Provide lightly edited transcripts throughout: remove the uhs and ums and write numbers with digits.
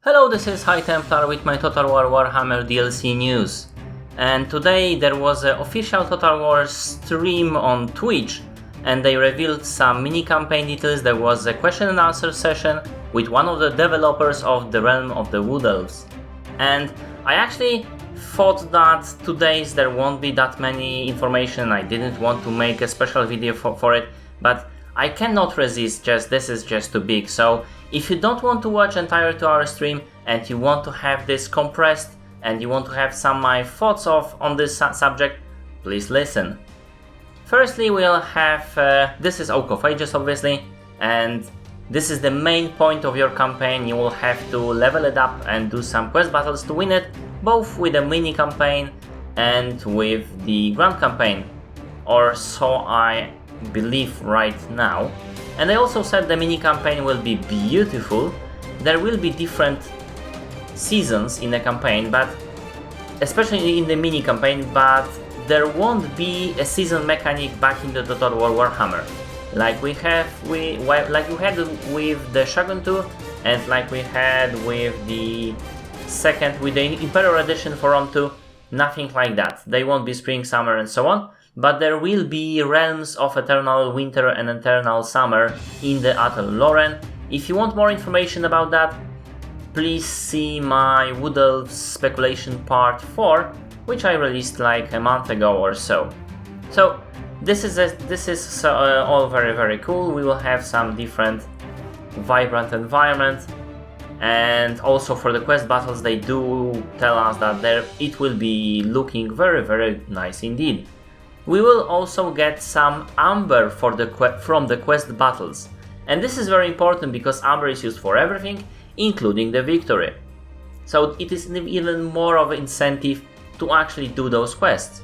Hello, this is High Templar with my Total War Warhammer DLC news. And today there was an official Total War stream on Twitch and they revealed some mini-campaign details. There was a question and answer session with one of the developers of the Realm of the Wood Elves. And I actually thought that today's there won't be that many information. I didn't want to make a special video for it, but I cannot resist, this is just too big. So if you don't want to watch entire 2-hour stream and you want to have this compressed and you want to have some my thoughts on this subject, please listen. Firstly, we'll have, this is Oak of Ages obviously, and this is the main point of your campaign. You will have to level it up and do some quest battles to win it, both with the mini campaign and with the grand campaign, or so I believe right now. And I also said the mini campaign will be beautiful. There will be different seasons in the campaign, but especially in the mini campaign, but there won't be a season mechanic back in the Total War Warhammer like we had with the Shogun 2 and like we had with the Emperor edition for Rome 2. Nothing like that. They won't be spring, summer and so on. But there will be realms of eternal winter and eternal summer in the Atel Loren. If you want more information about that, please see my Wood Elves speculation part 4, which I released like a month ago or so. So this is all very cool. We will have some different vibrant environment, and also for the quest battles they do tell us that it will be looking very nice indeed. We will also get some amber from the quest battles, and this is very important because amber is used for everything, including the victory. So it is even more of an incentive to actually do those quests.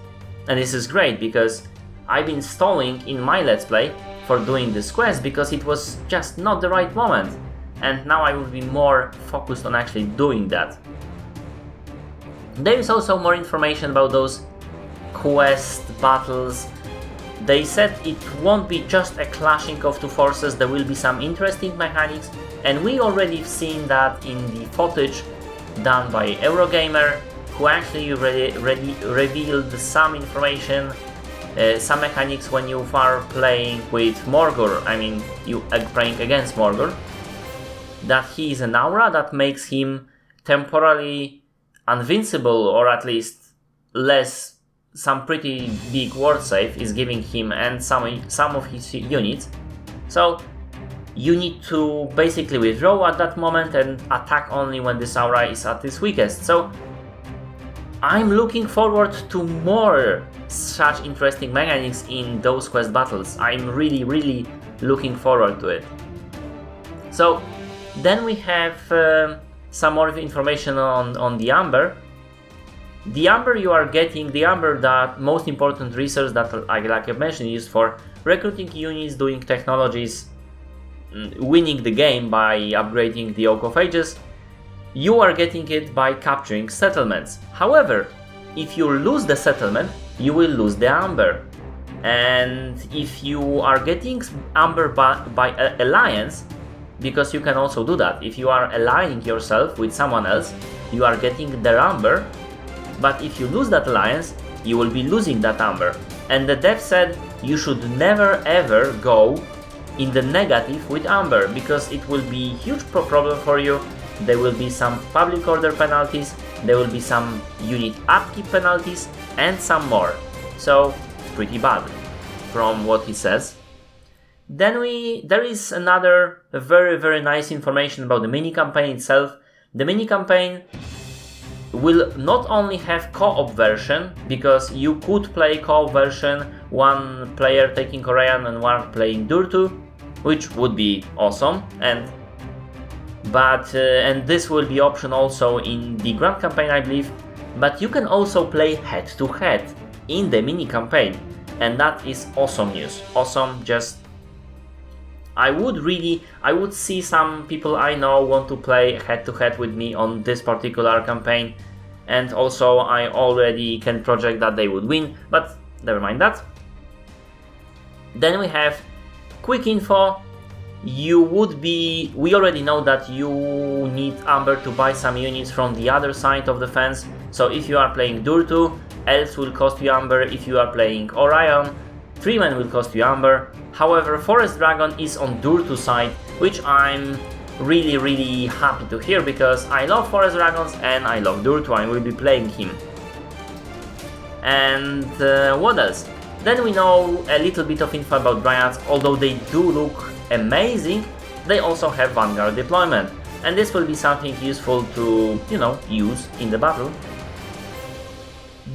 And this is great because I've been stalling in my let's play for doing this quest because it was just not the right moment, and now I will be more focused on actually doing that. There is also more information about those quest battles. They said it won't be just a clashing of two forces, there will be some interesting mechanics, and we already seen that in the footage done by Eurogamer, who actually revealed some information, some mechanics when you are playing with Morgor, you are playing against Morgor, that he is an aura that makes him temporarily invincible, or at least less. Some pretty big ward save is giving him and some of his units. So you need to basically withdraw at that moment and attack only when this aura is at its weakest. So I'm looking forward to more such interesting mechanics in those quest battles. I'm really looking forward to it. So then we have some more information on the amber. The amber you are getting, the amber, that most important resource that, like I mentioned, is for recruiting units, doing technologies, winning the game by upgrading the Oak of Ages. You are getting it by capturing settlements. However, if you lose the settlement, you will lose the amber. And if you are getting amber by alliance, because you can also do that, if you are aligning yourself with someone else, you are getting their amber. But if you lose that alliance, you will be losing that amber. And the dev said you should never ever go in the negative with amber, because it will be a huge problem for you. There will be some public order penalties, there will be some unit upkeep penalties, and some more. So pretty bad from what he says. Then there is another very nice information about the mini campaign itself. The mini campaign will not only have co-op version, because you could play co-op version, one player taking Korean and one playing Durtu, which would be awesome, and this will be option also in the grand campaign, I believe. But you can also play head to head in the mini campaign, and that is awesome news. Awesome, I would see some people I know want to play head to head with me on this particular campaign, and also I already can project that they would win, but never mind that. Then we have quick info. we already know that you need Amber to buy some units from the other side of the fence. So if you are playing Durtu, Elves will cost you Amber. If you are playing Orion, Freeman will cost you Amber. However, Forest Dragon is on Durtu side, which I'm really happy to hear, because I love Forest Dragons and I love Durtu. I will be playing him. And what else? Then we know a little bit of info about Dryads. Although they do look amazing, they also have Vanguard deployment, and this will be something useful to, use in the battle.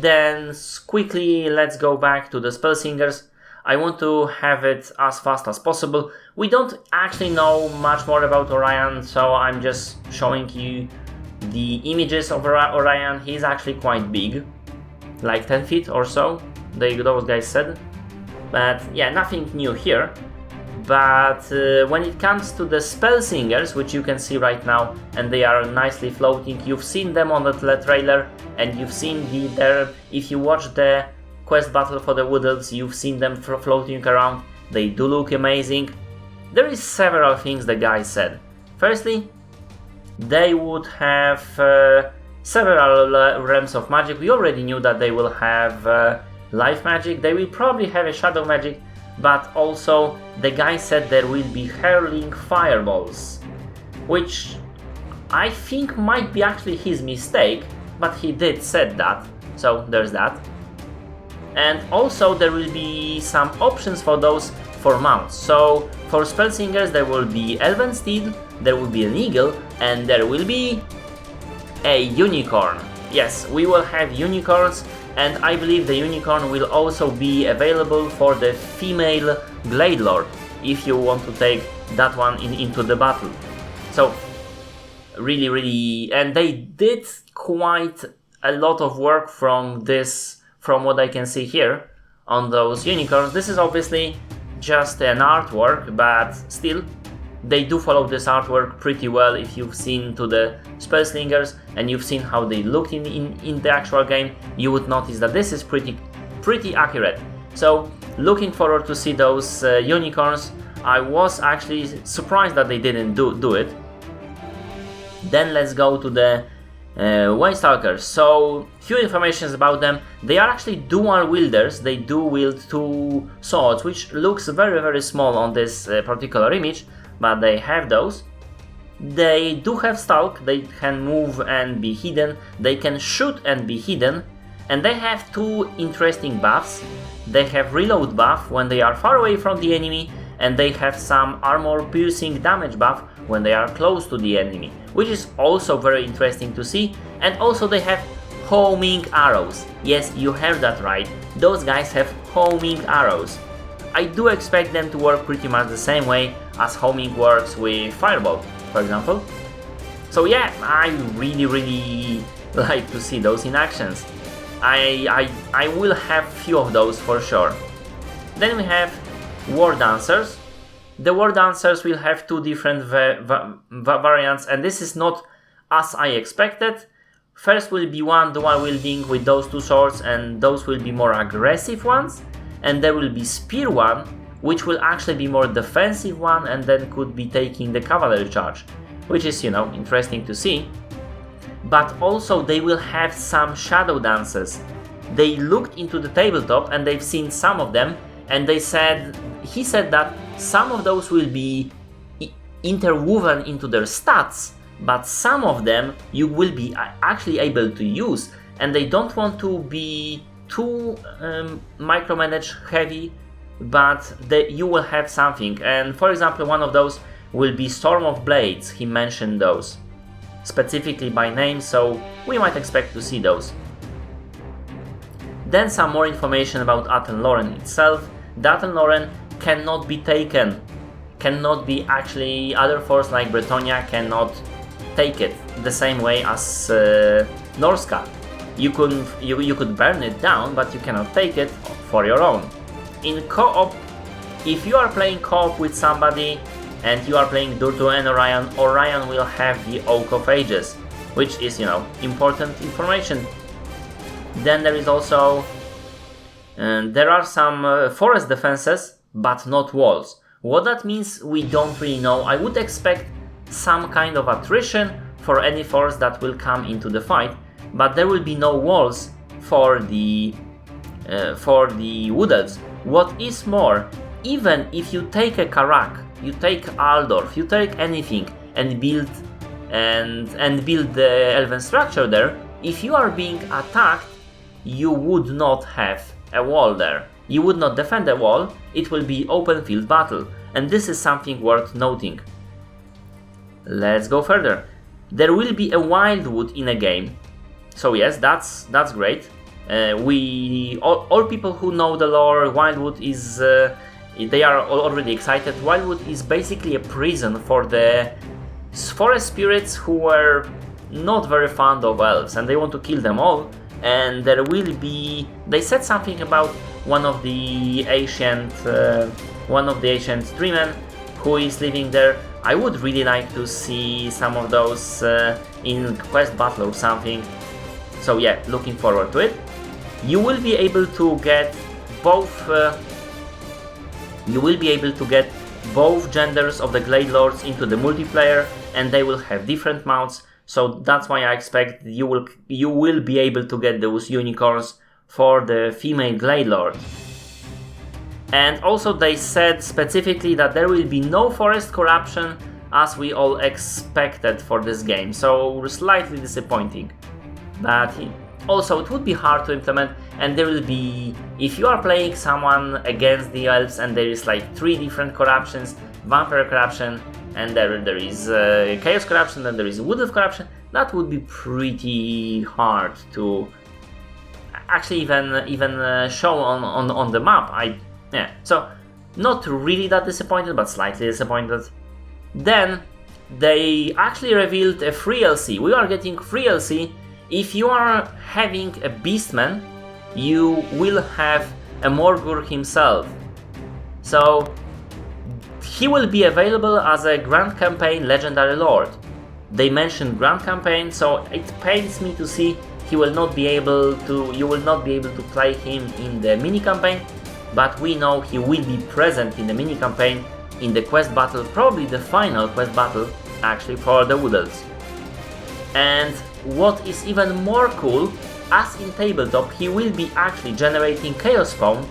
Then quickly let's go back to the Spellsingers. I want to have it as fast as possible. We don't actually know much more about Orion, so I'm just showing you the images of Orion. He's actually quite big, like 10 feet or so, those guys said. But yeah, nothing new here. But when it comes to the Spellsingers, which you can see right now, and they are nicely floating, you've seen them on the trailer, and you've seen if you watch the quest battle for the Wood Elves, you've seen them floating around. They do look amazing. There is several things the guy said. Firstly, they would have several realms of magic. We already knew that they will have life magic. They will probably have a shadow magic, but also the guy said there will be hurling fireballs, which I think might be actually his mistake, but he did said that, so there's that. And also there will be some options for those for mounts. So for Spellsingers there will be Elven Steed, there will be an Eagle, and there will be a Unicorn. Yes, we will have unicorns, and I believe the Unicorn will also be available for the female Glade Lord, if you want to take that one into the battle. So really, and they did quite a lot of work from what I can see here on those unicorns. This is obviously just an artwork, but still they do follow this artwork pretty well. If you've seen to the Spellslingers and you've seen how they looked in the actual game, you would notice that this is pretty accurate. So looking forward to see those unicorns. I was actually surprised that they didn't do it. Then let's go to the Stalkers. So few informations about them. They are actually dual wielders. They do wield two swords, which looks very small on this particular image, but they have those. They do have stalk. They can move and be hidden. They can shoot and be hidden. And they have two interesting buffs. They have reload buff when they are far away from the enemy, and they have some armor piercing damage buff when they are close to the enemy, which is also very interesting to see. And also they have homing arrows. Yes, you heard that right. Those guys have homing arrows. I do expect them to work pretty much the same way as homing works with Firebolt, for example. So yeah, I really like to see those in actions. I will have few of those for sure. Then we have War Dancers. The War Dancers will have two different variants, and this is not as I expected. First will be one dual wielding with those two swords, and those will be more aggressive ones. And there will be Spear one, which will actually be more defensive one, and then could be taking the cavalry charge, which is, interesting to see. But also they will have some shadow dances. They looked into the tabletop and they've seen some of them, and he said that some of those will be interwoven into their stats, but some of them you will be actually able to use, and they don't want to be too micromanage heavy, but you will have something. And for example, one of those will be Storm of Blades. He mentioned those specifically by name, so we might expect to see those. Then some more information about Athen-Loren itself. The Athen-Loren cannot be taken, cannot be actually, other force like Bretonia cannot take it the same way as Norska. You could burn it down, but you cannot take it for your own. In co-op, if you are playing co-op with somebody and you are playing Durtu and Orion will have the Oak of Ages, which is, important information. Then there is also, there are some forest defenses, but not walls. What that means, we don't really know. I would expect some kind of attrition for any force that will come into the fight, but there will be no walls for the Wood Elves. What is more, even if you take a Karak, you take Aldorf, you take anything and build the Elven structure there, if you are being attacked, you would not have a wall there. You would not defend a wall, it will be open field battle, and this is something worth noting. Let's go further. There will be a Wildwood in a game, so yes, that's great. All people who know the lore, Wildwood is they are already excited. Wildwood is basically a prison for the forest spirits who were not very fond of elves, and they want to kill them all. And there will be, they said something about one of the ancient treemen who is living there. I would really like to see some of those in quest battle or something. So yeah, looking forward to it. You will be able to get both. Both genders of the Glade Lords into the multiplayer, and they will have different mounts. So that's why I expect you will be able to get those unicorns for the female Glade Lord. And also they said specifically that there will be no forest corruption, as we all expected for this game, so slightly disappointing. But also it would be hard to implement, and there will be, if you are playing someone against the elves and there is like 3 different corruptions, vampire corruption, and there is chaos corruption, and there is wood elf corruption, that would be pretty hard to actually even show on the map. So not really that disappointed, but slightly disappointed. Then they actually revealed a free LC. We are getting free LC. If you are having a Beastman, you will have a Morgur himself. So he will be available as a Grand Campaign Legendary Lord. They mentioned Grand Campaign, so it pains me to see you will not be able to play him in the mini campaign, but we know he will be present in the mini campaign in the quest battle, probably the final quest battle actually for the Wood Elves. And what is even more cool, as in tabletop, he will be actually generating chaos spawn,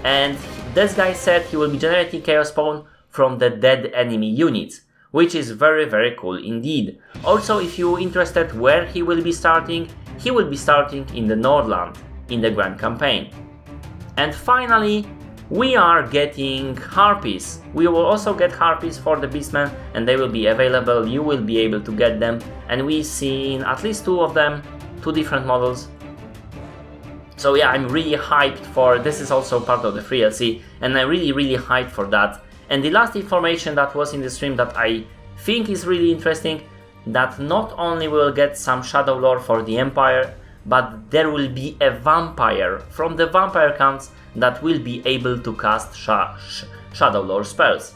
and this guy said he will be generating chaos spawn from the dead enemy units, which is very, very cool indeed. Also, if you're interested where he will be starting in the Nordland in the Grand Campaign. And finally, we are getting Harpies. We will also get Harpies for the Beastmen, and they will be available. You will be able to get them, and we've seen at least 2 of them, 2 different models. So yeah, I'm really hyped for this. Is also part of the free LC, and I'm really hyped for that. And the last information that was in the stream that I think is really interesting, that not only will get some Shadow Lore for the Empire, but there will be a vampire from the vampire counts that will be able to cast Shadow Lore spells.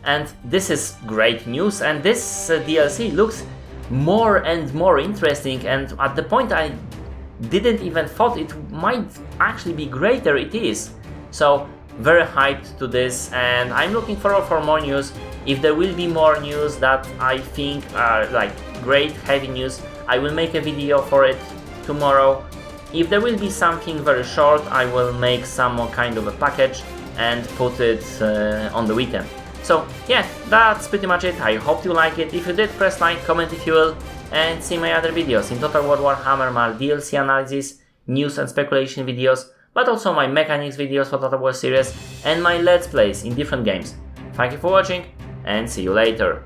And this is great news, and this DLC looks more and more interesting, and at the point I didn't even thought it might actually be greater, it is. So very hyped to this, and I'm looking forward for more news. If there will be more news that I think are like great heavy news, I will make a video for it tomorrow. If there will be something very short, I will make some more kind of a package and put it on the weekend. So yeah, that's pretty much it. I hope you like it. If you did, press like, comment if you will, and see my other videos in Total War Warhammer, my DLC analysis, news and speculation videos, but also my mechanics videos for Total War series and my Let's Plays in different games. Thank you for watching, and see you later.